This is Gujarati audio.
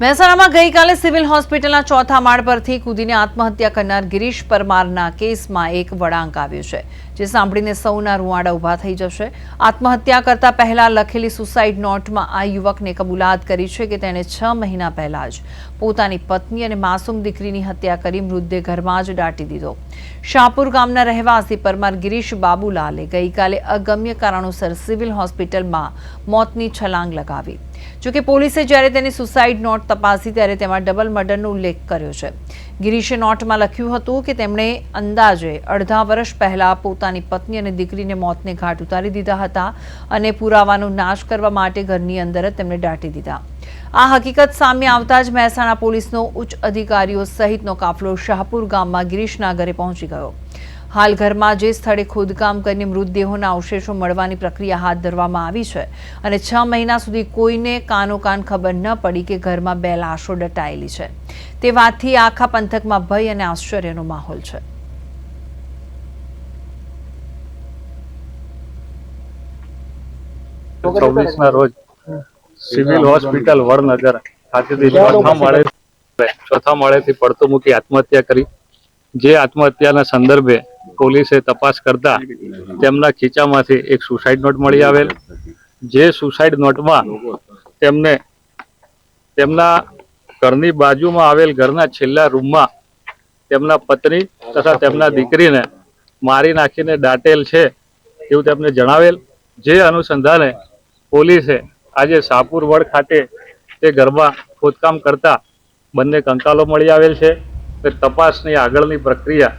મહેસાણામાં ગઈકાલે સિવિલ હોસ્પિટલના ચોથા માળ પરથી કૂદીને આત્મહત્યા કરનાર ગિરીશ પરમારના કેસમાં એક વળાંક આવ્યો છે, જે સાંભળીને સૌના રૂવાડા ઊભા થઈ જશે। આત્મહત્યા કરતા પહેલા લખેલી સુસાઇડ નોટમાં આ યુવકને કબૂલાત કરી છે કે તેણે 6 મહિના પહેલા જ પોતાની પત્ની અને માસૂમ દીકરીની હત્યા કરી મૃતદેહ ઘરમાં જ દાટી દીધો। શાહપુર ગામના રહેવાસી પરમાર ગિરીશ બાબુલાલે ગઈકાલે અગમ્ય કારણોસર સિવિલ હોસ્પિટલમાં મોતની છલાંગ લગાવી। જોકે પોલીસે જ્યારે તેની સુસાઇડ નોટ તપાસી ત્યારે તેમાં ડબલ મર્ડરનો ઉલ્લેખ કર્યો છે। ગિરીશે નોટમાં લખ્યું હતું કે તેમણે અંદાજે અડધા વર્ષ પહેલા પોતાની પત્ની અને દીકરીને મોતને ઘાટ ઉતારી દીધા હતા અને પુરાવાનો નાશ કરવા માટે ઘરની અંદર જ તેમને દાટી દીધા। આ હકીકત સામે આવતા જ મહેસાણા પોલીસનો ઉચ્ચ અધિકારીઓ સહિતનો કાફલો શાહપુર ગામમાં ગિરીશના ઘરે પહોંચી ગયો। હાલ ઘરમાં જે સ્થળે ખોદકામ કરીને મૃતદેહોના અવશેષો મળવાની પ્રક્રિયા હાથ ધરવામાં આવી છે અને 6 મહિના સુધી કોઈને કાનોકાન ખબર ન પડી કે ઘરમાં 2 લાશો દટાયેલી છે। તે વાતથી આખા પંથકમાં ભય અને આશ્ચર્યનો માહોલ છે। ના રોજ સિવિલ હોસ્પિટલ વડનગર ખાતેથી ચોથા માળેથી પડતો મૂકી આત્મહત્યા કરી। જે આત્મહત્યાના સંદર્ભે પોલીસે તપાસ કરતા તેમના ખીચામાંથી એક સુસાઇડ નોટ મળી આવેલ। જે સુસાઇડ નોટમાં તેમને તેમના ઘરની બાજુમાં આવેલ ઘરના છેલ્લા રૂમમાં તેમના પત્ની તથા તેમના દીકરીને મારી નાખીને દાટેલ છે એવું તેમને જણાવેલ। જે અનુસંધાને પોલીસે આજે શાહપુર વડ ખાતે તે ઘરમાં ખોદકામ કરતા બંને કંકાલો મળી આવેલ છે। તપાસની આગળની પ્રક્રિયા